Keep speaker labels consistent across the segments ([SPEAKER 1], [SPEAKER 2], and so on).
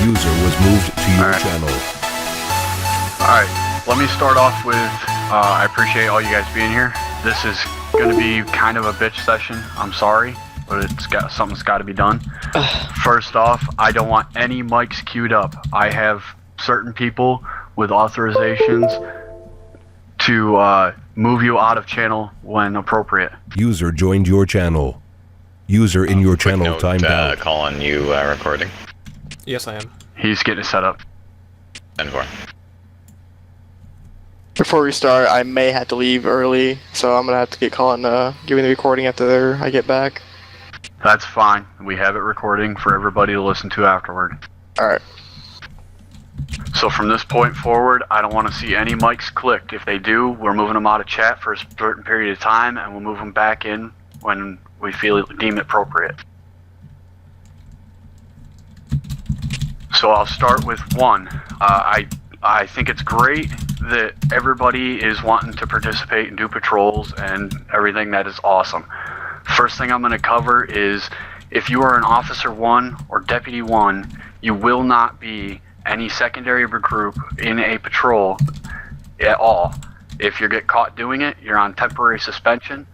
[SPEAKER 1] User was moved to your channel.
[SPEAKER 2] Alright, let me start off with, I appreciate all you guys being here. This is going to be kind of a bitch session. I'm sorry, but something's got to be done. First off, I don't want any mics queued up. I have certain people with authorizations to move you out of channel when appropriate.
[SPEAKER 1] User joined your channel. User in your channel timed out.
[SPEAKER 3] Colin, you recording?
[SPEAKER 4] Yes, I am.
[SPEAKER 2] He's getting it set up.
[SPEAKER 3] 10-4.
[SPEAKER 5] Before we start, I may have to leave early, so I'm gonna have to get Colin giving the recording after I get back.
[SPEAKER 2] That's fine. We have it recording for everybody to listen to afterward.
[SPEAKER 5] Alright.
[SPEAKER 2] So from this point forward, I don't want to see any mics clicked. If they do, we're moving them out of chat for a certain period of time, and we'll move them back in when we deem it appropriate. So I'll start with one. I think it's great that everybody is wanting to participate and do patrols and everything. That is awesome. First thing I'm going to cover is if you are an Officer 1 or Deputy 1, you will not be any secondary group in a patrol at all. If you get caught doing it, you're on temporary suspension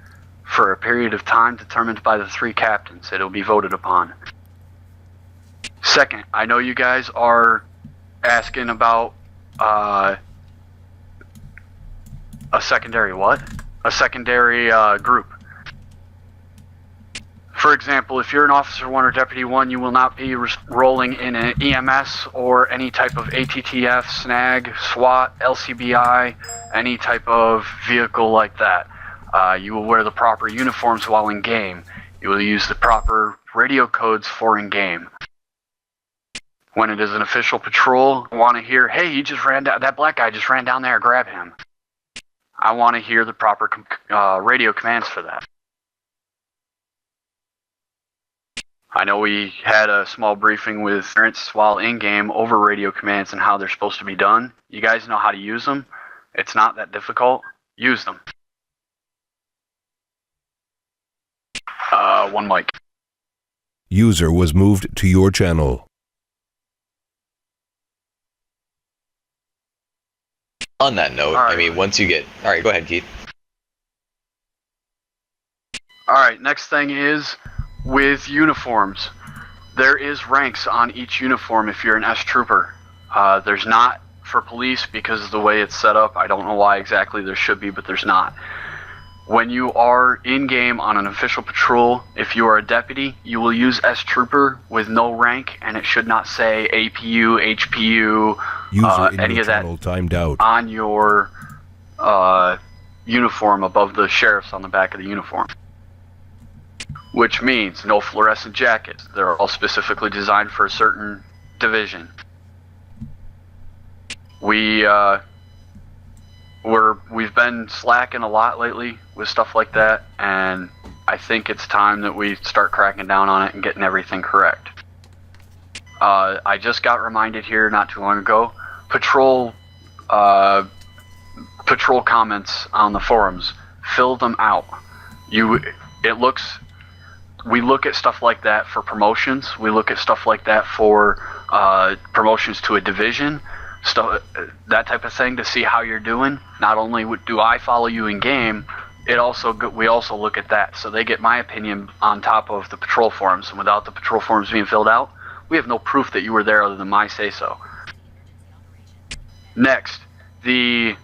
[SPEAKER 2] for a period of time determined by the 3 captains. It'll be voted upon. Second, I know you guys are asking about a secondary what? A secondary group. For example, if you're an Officer 1 or Deputy 1, you will not be rolling in an EMS or any type of ATTF, SNAG, SWAT, LCBI, any type of vehicle like that. You will wear the proper uniforms while in game. You will use the proper radio codes for in game. When it is an official patrol, I want to hear, hey, he just ran down, that black guy just ran down there, grab him. I want to hear the proper radio commands for that. I know we had a small briefing with parents while in-game over radio commands and how they're supposed to be done. You guys know how to use them. It's not that difficult. Use them. One mic.
[SPEAKER 1] User was moved to your channel.
[SPEAKER 3] On that note, I mean, once you get... Alright, go ahead, Keith.
[SPEAKER 2] Alright, next thing is with uniforms. There is ranks on each uniform if you're an S-Trooper. There's not for police because of the way it's set up. I don't know why exactly there should be, but there's not. When you are in-game on an official patrol, if you are a deputy, you will use S-Trooper with no rank, and it should not say APU, HPU, any of that
[SPEAKER 1] timed out
[SPEAKER 2] on your uniform above the sheriff's on the back of the uniform. Which means no fluorescent jackets. They're all specifically designed for a certain division. We've been slacking a lot lately with stuff like that, and I think it's time that we start cracking down on it and getting everything correct. I just got reminded here not too long ago, patrol comments on the forums, fill them out. We look at stuff like that for promotions. We look at stuff like that for promotions to a division, stuff, that type of thing, to see how you're doing. Not only do I follow you in game, we also look at that. So they get my opinion on top of the patrol forums. And without the patrol forums being filled out, we have no proof that you were there other than my say-so. Next, the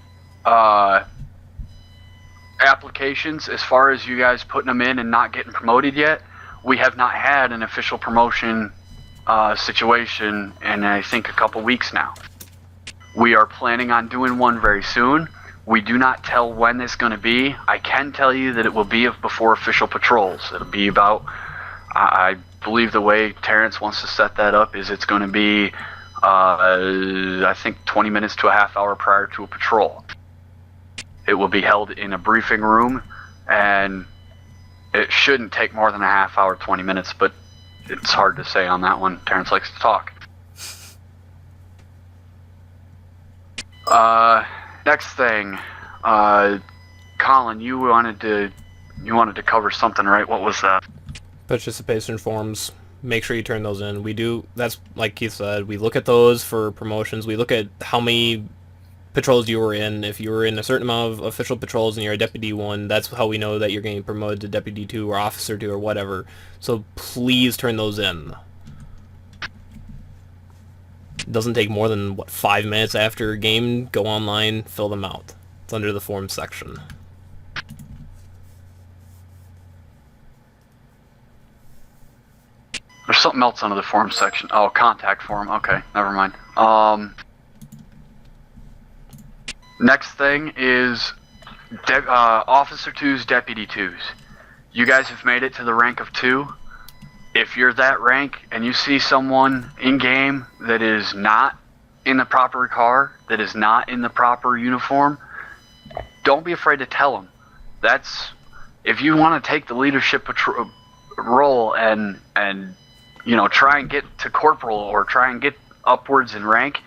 [SPEAKER 2] applications, as far as you guys putting them in and not getting promoted yet, we have not had an official promotion situation in, I think, a couple weeks now. We are planning on doing one very soon. We do not tell when it's going to be. I can tell you that it will be before official patrols. It'll be about, I believe the way Terrence wants to set that up is it's going to be, I think, 20 minutes to a half hour prior to a patrol. It will be held in a briefing room, and it shouldn't take more than a half hour, 20 minutes, but it's hard to say on that one. Terrence likes to talk. Next thing, Colin, you wanted to cover something, right? What was that?
[SPEAKER 4] Participation forms. make sure you turn those in. We do, that's like Keith said, we look at those for promotions. We look at how many patrols you were in. If you were in a certain amount of official patrols and you're a Deputy 1, that's how we know that you're getting promoted to Deputy 2 or Officer 2 or whatever. So please turn those in. It doesn't take more than, 5 minutes after a game, go online, fill them out. It's under the forms section.
[SPEAKER 2] There's something else under the forms section. Oh, contact form. Okay, never mind. Next thing is Officer 2's Deputy 2's. You guys have made it to the rank of 2. If you're that rank and you see someone in-game that is not in the proper car, that is not in the proper uniform, don't be afraid to tell them. If you want to take the leadership role and try and get to corporal or try and get upwards in rank,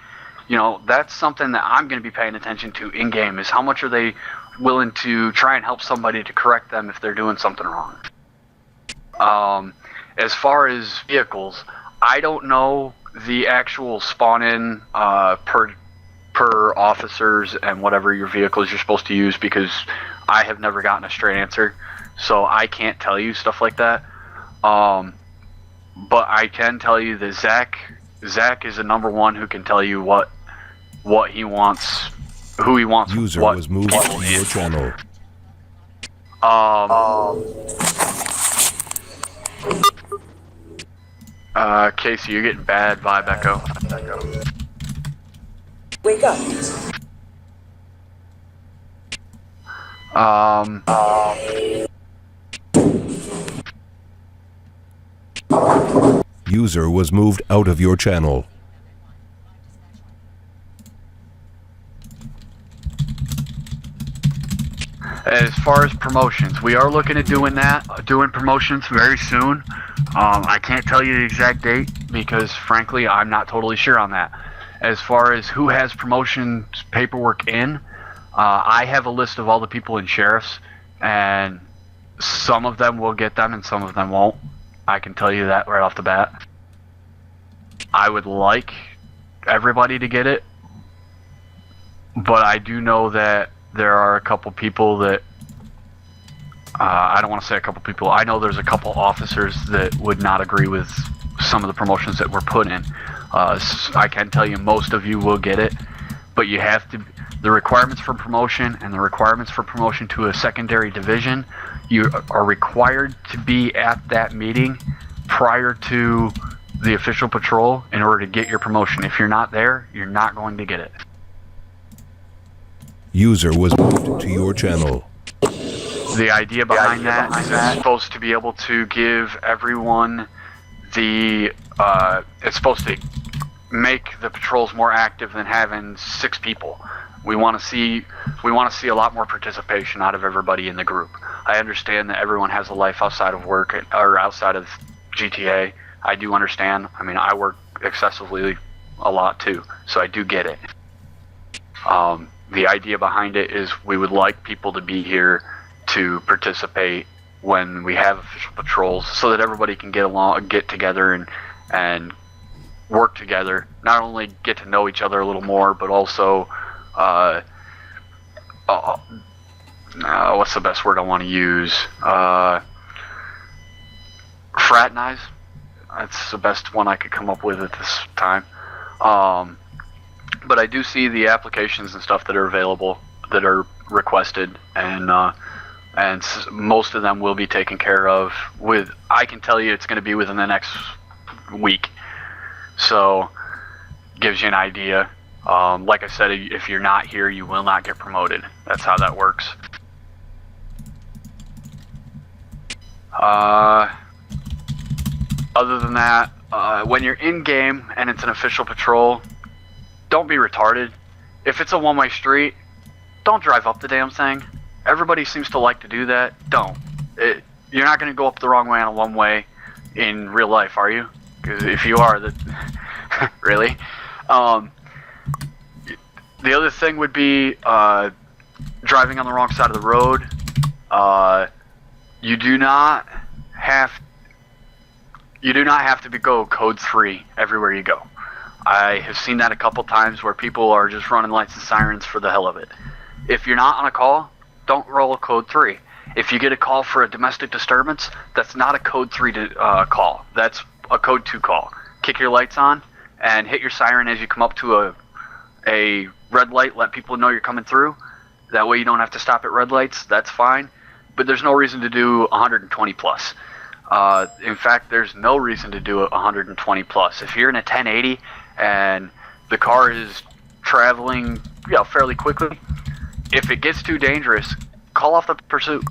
[SPEAKER 2] that's something that I'm going to be paying attention to in-game, is how much are they willing to try and help somebody to correct them if they're doing something wrong. As far as vehicles, I don't know the actual spawn-in per officers and whatever your vehicles you're supposed to use, because I have never gotten a straight answer, so I can't tell you stuff like that. But I can tell you that Zach is the number one who can tell you what he wants, who he wants.
[SPEAKER 1] User was moved to your channel.
[SPEAKER 2] Casey, you're getting bad vibe echo.
[SPEAKER 6] Wake up.
[SPEAKER 1] User was moved out of your channel.
[SPEAKER 2] As far as promotions, we are looking at doing promotions very soon. I can't tell you the exact date because, frankly, I'm not totally sure on that. As far as who has promotion paperwork in, I have a list of all the people in sheriffs, and some of them will get them and some of them won't. I can tell you that right off the bat. I would like everybody to get it, but I do know that there are a couple people that I don't want to say a couple people. I know there's a couple officers that would not agree with some of the promotions that were put in. I can tell you most of you will get it, but you have to. The requirements for promotion and the requirements for promotion to a secondary division, you are required to be at that meeting prior to the official patrol in order to get your promotion. If you're not there, you're not going to get it.
[SPEAKER 1] User was moved to your channel.
[SPEAKER 2] The idea behind that is it's supposed to be able to give everyone it's supposed to make the patrols more active than having 6 people. We want to see a lot more participation out of everybody in the group. I understand that everyone has a life outside of work or outside of GTA. I do understand. I mean, I work excessively a lot too, so I do get it. The idea behind it is we would like people to be here to participate when we have official patrols, so that everybody can get together and work together. Not only get to know each other a little more, but also what's the best word I want to use? Fraternize. That's the best one I could come up with at this time. But I do see the applications and stuff that are available, that are requested, and most of them will be taken care of. I can tell you it's going to be within the next week, so gives you an idea. Like I said, if you're not here, you will not get promoted. That's how that works. Other than that, when you're in game and it's an official patrol, don't be retarded. If it's a one-way street, don't drive up the damn thing. Everybody seems to like to do that. Don't. You're not going to go up the wrong way on a one-way in real life, are you? Because if you are, really. The other thing would be driving on the wrong side of the road. You do not have to go code 3 everywhere you go. I have seen that a couple times where people are just running lights and sirens for the hell of it. If you're not on a call, don't roll a code 3. If you get a call for a domestic disturbance, that's not a code 3 call. That's a code 2 call. Kick your lights on and hit your siren as you come up to a red light. Let people know you're coming through. That way you don't have to stop at red lights. That's fine. But there's no reason to do 120 plus. In fact, there's no reason to do 120 plus. If you're in a 1080 and the car is traveling fairly quickly, if it gets too dangerous, call off the pursuit.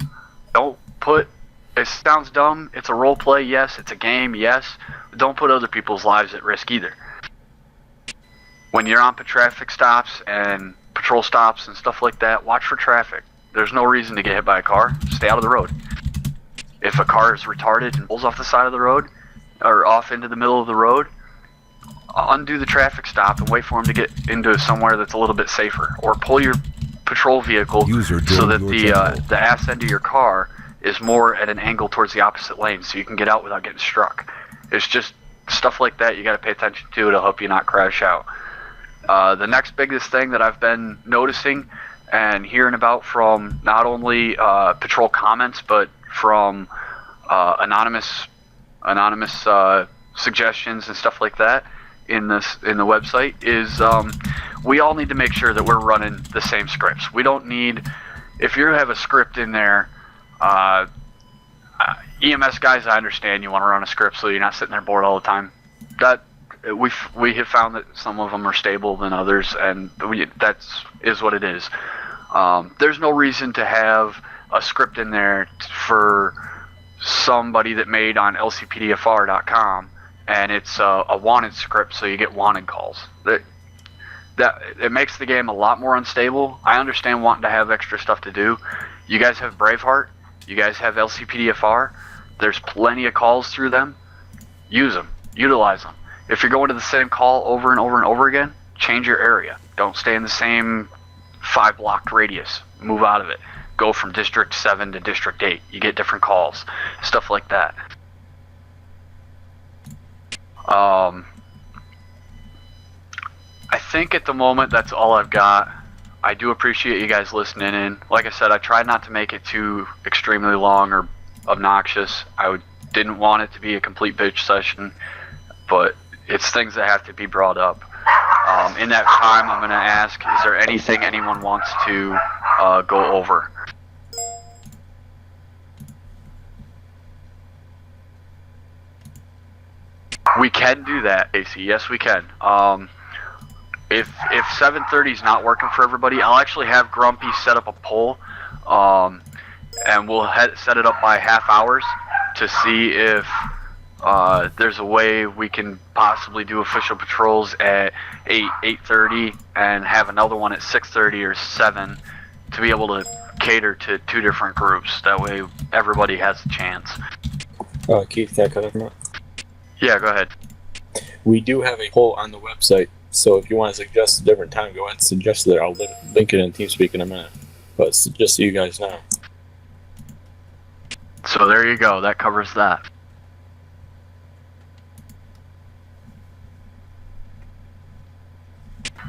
[SPEAKER 2] Don't put, it sounds dumb, it's a role play, yes, it's a game, yes, but don't put other people's lives at risk either. When you're on traffic stops and patrol stops and stuff like that, watch for traffic. There's no reason to get hit by a car. Stay out of the road. If a car is retarded and pulls off the side of the road or off into the middle of the road, undo the traffic stop and wait for them to get into somewhere that's a little bit safer, or pull your patrol vehicle so that the ass end of your car is more at an angle towards the opposite lane so you can get out without getting struck. It's just stuff like that you got to pay attention to. It'll help you not crash out. The next biggest thing that I've been noticing and hearing about from not only patrol comments but from anonymous suggestions and stuff like that in the website is we all need to make sure that we're running the same scripts. We don't need, if you have a script in there, EMS guys, I understand you want to run a script so you're not sitting there bored all the time. That we have found that some of them are stable than others, and that is what it is. There's no reason to have a script in there for somebody that made on lcpdfr.com and it's a wanted script, so you get wanted calls. That it makes the game a lot more unstable. I understand wanting to have extra stuff to do. You guys have Braveheart. You guys have LCPDFR. There's plenty of calls through them. Use them. Utilize them. If you're going to the same call over and over and over again, change your area. Don't stay in the same 5-block radius. Move out of it. Go from District 7 to District 8. You get different calls. Stuff like that. I think at the moment that's all I've got. I do appreciate you guys listening in. Like I said, I tried not to make it too extremely long or obnoxious. I didn't want it to be a complete bitch session, but it's things that have to be brought up. In that time, I'm going to ask, is there anything anyone wants to go over? We can do that, AC. Yes, we can. If 7:30 is not working for everybody, I'll actually have Grumpy set up a poll, and we'll set it up by half hours to see if there's a way we can possibly do official patrols at 8:30 and have another one at 6:30 or 7 to be able to cater to 2 different groups. That way everybody has a chance.
[SPEAKER 6] Keith, can I cut in?
[SPEAKER 2] Yeah, go ahead.
[SPEAKER 6] We do have a poll on the website, so if you want to suggest a different time, go ahead and suggest it there. I'll link it in TeamSpeak in a minute. But just so you guys know.
[SPEAKER 2] So there you go. That covers that.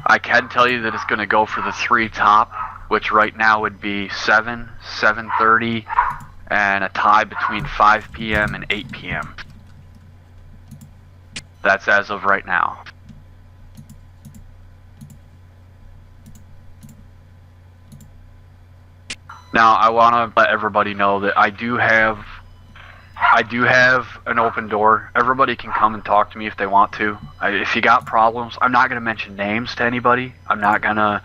[SPEAKER 2] I can tell you that it's going to go for the 3 top, which right now would be 7, 7:30, and a tie between 5 p.m. and 8 p.m. That's as of right now. Now, I want to let everybody know that I do have an open door. Everybody can come and talk to me if they want to. If you got problems, I'm not going to mention names to anybody. I'm not going to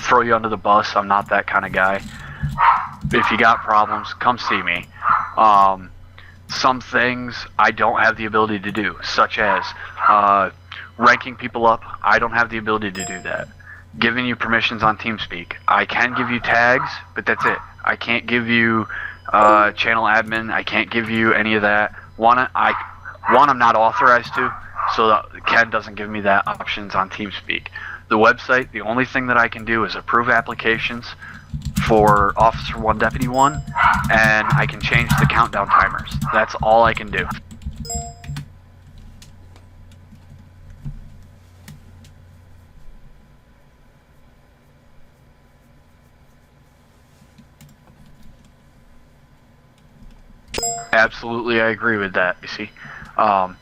[SPEAKER 2] throw you under the bus. I'm not that kind of guy. If you got problems, come see me. Some things I don't have the ability to do, such as ranking people up. I don't have the ability to do that. Giving you permissions on TeamSpeak. I can give you tags, but that's it. I can't give you channel admin. I can't give you any of that. One, I'm not authorized to, so Ken doesn't give me that options on TeamSpeak. The website, the only thing that I can do is approve applications for Officer 1, Deputy 1, and I can change the countdown timers. That's all I can do. Absolutely, I agree with that. You see,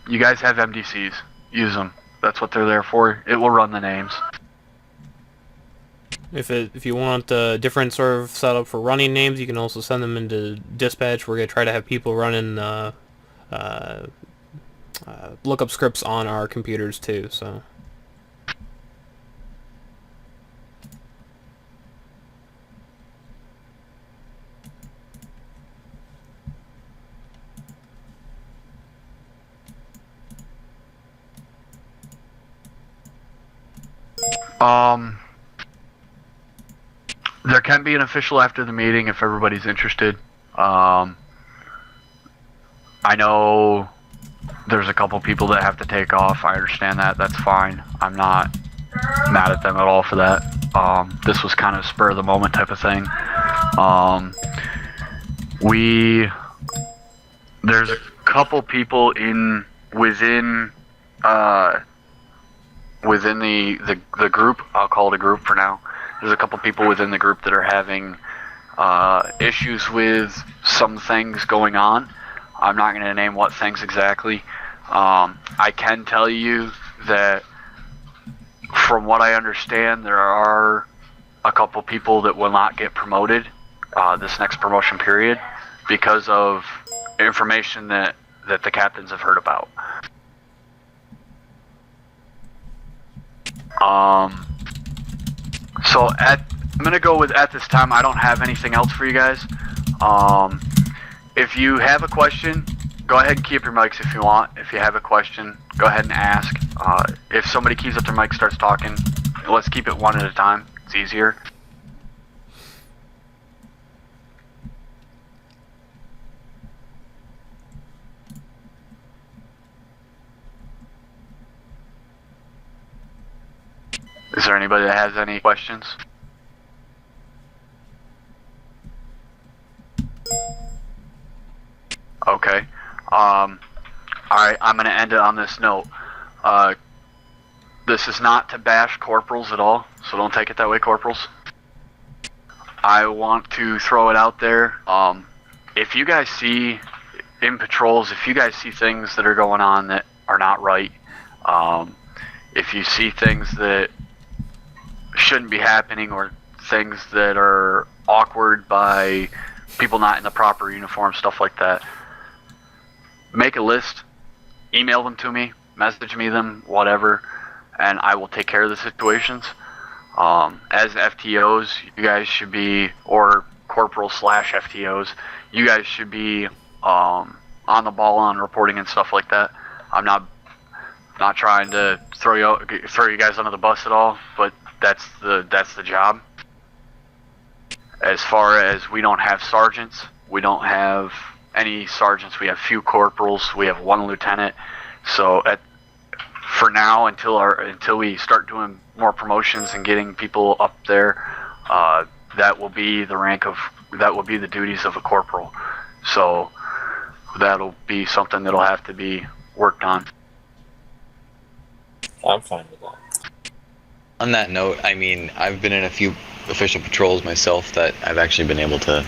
[SPEAKER 2] you guys have MDCs. Use them. That's what they're there for. It will run the names.
[SPEAKER 4] If you want a different sort of setup for running names, you can also send them into dispatch. We're gonna try to have people running lookup scripts on our computers too. So.
[SPEAKER 2] There can be an official after the meeting if everybody's interested. I know there's a couple people that have to take off. I understand that. That's fine. I'm not mad at them at all for that. This was kind of spur of the moment type of thing. There's a couple people within the group. I'll call it a group for now. There's a couple people within the group that are having issues with some things going on. I'm not going to name what things exactly. I can tell you that from what I understand, there are a couple people that will not get promoted this next promotion period because of information that the captains have heard about. So I'm gonna go with at this time. I don't have anything else for you guys. If you have a question, go ahead and keep your mics if you want. If you have a question, go ahead and ask. If somebody keys up their mic, starts talking, let's keep it one at a time. It's easier. Is there anybody that has any questions? Okay. Alright, I'm gonna end it on this note. This is not to bash corporals at all, so don't take it that way, corporals. I want to throw it out there. If you guys see in patrols, if you guys see things that are going on that are not right, if you see things that shouldn't be happening or things that are awkward by people not in the proper uniform, stuff like that, make a list, email them to me, message me them, whatever, and I will take care of the situations. As FTOs, you guys should be, or corporal / FTOs, you guys should be on the ball on reporting and stuff like that. I'm not trying to throw you guys under the bus at all, but that's the job. As far as we don't have sergeants, we don't have any sergeants. We have few corporals. We have one lieutenant. So for now, until we start doing more promotions and getting people up there, that will be the duties of a corporal. So that'll be something that'll have to be worked on.
[SPEAKER 6] I'm fine with that.
[SPEAKER 3] On that note, I mean, I've been in a few official patrols myself that I've actually been able to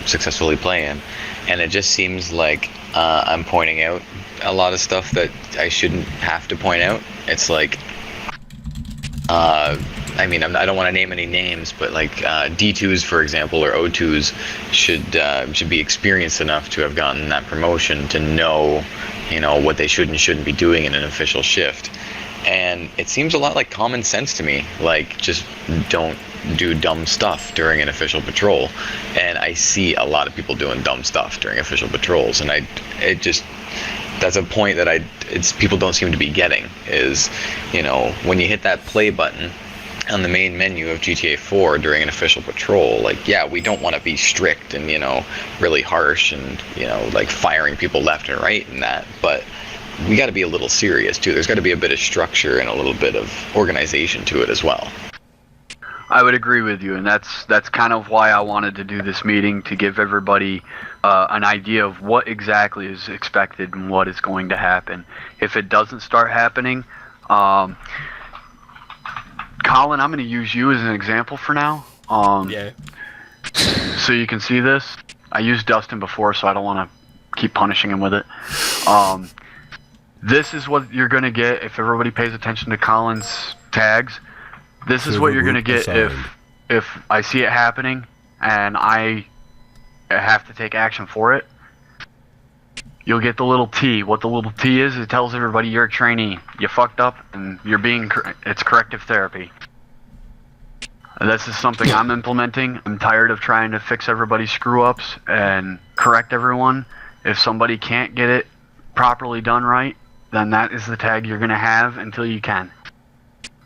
[SPEAKER 3] successfully play in, and it just seems like I'm pointing out a lot of stuff that I shouldn't have to point out. It's like, I mean, I don't want to name any names, but like D2s, for example, or O2s should be experienced enough to have gotten that promotion to know, what they should and shouldn't be doing in an official shift. And it seems a lot like common sense to me, like just don't do dumb stuff during an official patrol. And I see a lot of people doing dumb stuff during official patrols, and that's a point that people don't seem to be getting, is, when you hit that play button on the main menu of GTA 4 during an official patrol, like, yeah, we don't want to be strict and, really harsh and, like firing people left and right and that, but we got to be a little serious too. There's got to be a bit of structure and a little bit of organization to it as well.
[SPEAKER 2] I would agree with you, and that's kind of why I wanted to do this meeting, to give everybody an idea of what exactly is expected and what is going to happen. If it doesn't start happening, Colin, I'm going to use you as an example for now.
[SPEAKER 4] Yeah.
[SPEAKER 2] So you can see this. I used Dustin before, so I don't want to keep punishing him with it. This is what you're gonna get if everybody pays attention to Colin's tags. This is what you're gonna get if I see it happening and I have to take action for it. You'll get the little T. What the little T is, it tells everybody you're a trainee. You fucked up, and it's corrective therapy. This is something I'm implementing. I'm tired of trying to fix everybody's screw-ups and correct everyone. If somebody can't get it properly done right, then that is the tag you're gonna have until you can.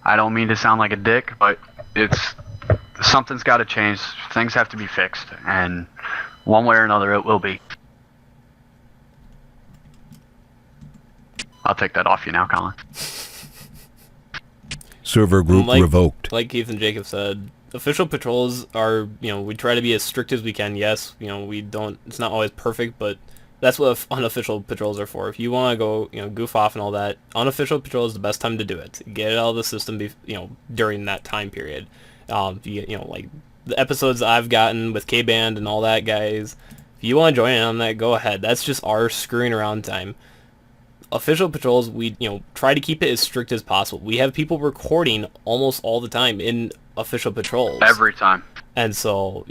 [SPEAKER 2] I don't mean to sound like a dick, but something's got to change. Things have to be fixed, and one way or another, it will be. I'll take that off you now, Colin.
[SPEAKER 1] Server group revoked.
[SPEAKER 4] Like Keith and Jacob said, official patrols are, we try to be as strict as we can. Yes, we don't, it's not always perfect, but that's what unofficial patrols are for. If you want to go, goof off and all that, unofficial patrol is the best time to do it. Get it out of the system, during that time period. Like the episodes I've gotten with K-Band and all that, guys, if you want to join in on that, go ahead. That's just our screwing around time. Official patrols, we try to keep it as strict as possible. We have people recording almost all the time in official patrols.
[SPEAKER 2] Every time.
[SPEAKER 4] And so,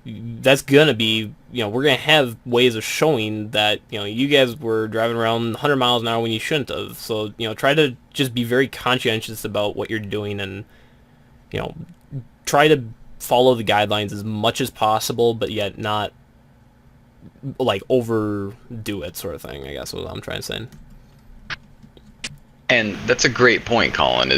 [SPEAKER 4] that's gonna be, we're gonna have ways of showing that, you guys were driving around 100 miles an hour when you shouldn't have. So, try to just be very conscientious about what you're doing and, try to follow the guidelines as much as possible, but yet not, like, overdo it sort of thing, I guess is what I'm trying to say.
[SPEAKER 3] And that's a great point, Colin,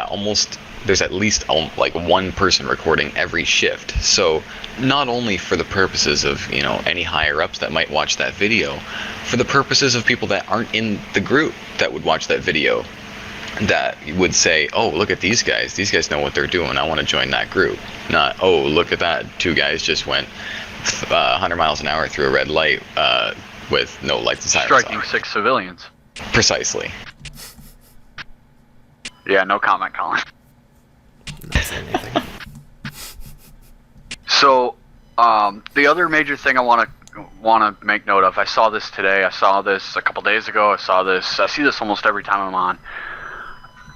[SPEAKER 3] almost there's at least like one person recording every shift. So not only for the purposes of, any higher ups that might watch that video, for the purposes of people that aren't in the group that would watch that video, that would say, oh, look at these guys know what they're doing, I want to join that group. Not, oh, look at that, 2 guys just went 100 miles an hour through a red light with no lights and sirens
[SPEAKER 2] striking
[SPEAKER 3] on.
[SPEAKER 2] 6 civilians.
[SPEAKER 3] Precisely.
[SPEAKER 2] Yeah, no comment, Colin.
[SPEAKER 4] Not saying anything.
[SPEAKER 2] So, the other major thing I want to make note of, I saw this today, I saw this a couple days ago, I see this almost every time I'm on.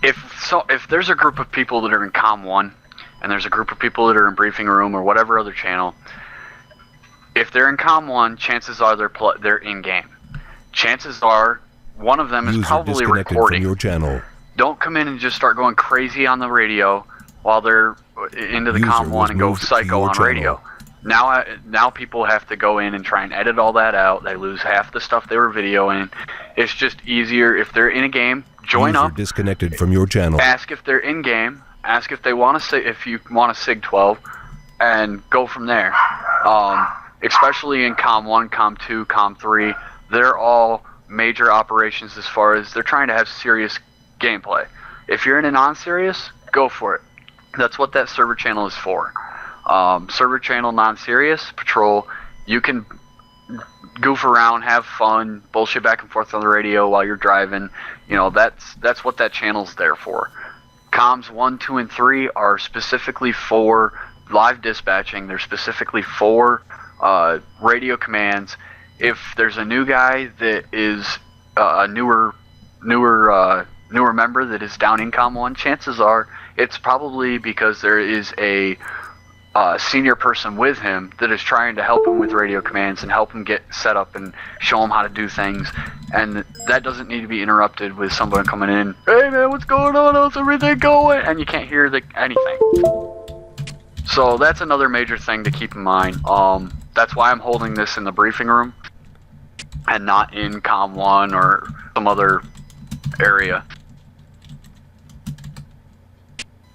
[SPEAKER 2] If there's a group of people that are in Com 1, and there's a group of people that are in Briefing Room or whatever other channel, if they're in Com 1, chances are they're in-game. Chances are one of them is probably recording.
[SPEAKER 1] From your channel.
[SPEAKER 2] Don't come in and just start going crazy on the radio while they're into the Com 1 and go psycho on radio. Now people have to go in and try and edit all that out. They lose half the stuff they were videoing. It's just easier if they're in a game, join up.
[SPEAKER 1] Disconnected from your channel.
[SPEAKER 2] Ask if they're in game. Ask if they want to if you want to SIG 12, and go from there. Especially in Com 1, Com 2, Com 3, they're all major operations as far as they're trying to have serious gameplay. If you're in a non-serious, go for it. That's what that server channel is for. Server channel non-serious patrol, you can goof around, have fun, bullshit back and forth on the radio while you're driving. That's what that channel's there for. Comms 1, 2, and 3 are specifically for live dispatching. They're specifically for radio commands. If there's a new guy that is a newer member that is down in Com 1, chances are it's probably because there is a senior person with him that is trying to help him with radio commands and help him get set up and show him how to do things. And that doesn't need to be interrupted with someone coming in, hey man, what's going on, how's everything going? And you can't hear anything. So that's another major thing to keep in mind. That's why I'm holding this in the briefing room and not in Com 1 or some other area.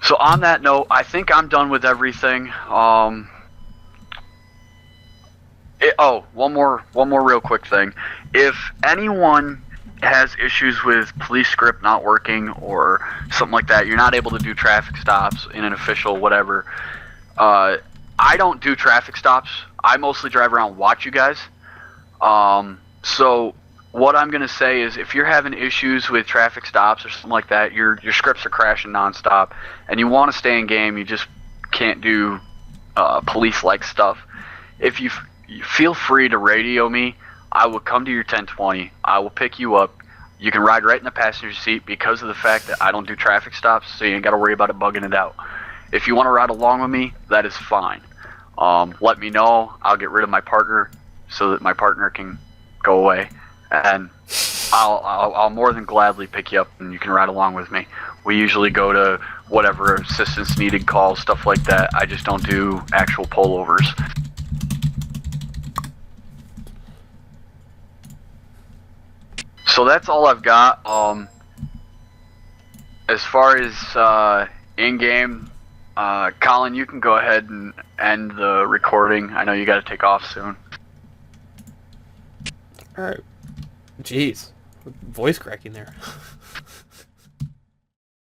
[SPEAKER 2] So on that note, I think I'm done with everything. One more real quick thing. If anyone has issues with police script not working or something like that, you're not able to do traffic stops in an official whatever. I don't do traffic stops. I mostly drive around and watch you guys. So what I'm going to say is if you're having issues with traffic stops or something like that, your scripts are crashing nonstop, and you want to stay in game, you just can't do police-like stuff. If you feel free to radio me I will come to your 1020. I will pick you up. You can ride right in the passenger seat because of the fact that I don't do traffic stops, so you ain't got to worry about it bugging it out. If you want to ride along with me, that is fine. Let me know. I'll get rid of my partner so that my partner can go away, and I'll more than gladly pick you up and you can ride along with me. We usually go to whatever assistance needed calls, stuff like that. I just don't do actual pullovers. So that's all I've got. As far as in-game, Colin, you can go ahead and end the recording. I know you got to take off soon.
[SPEAKER 4] Alright. Jeez. Voice cracking there.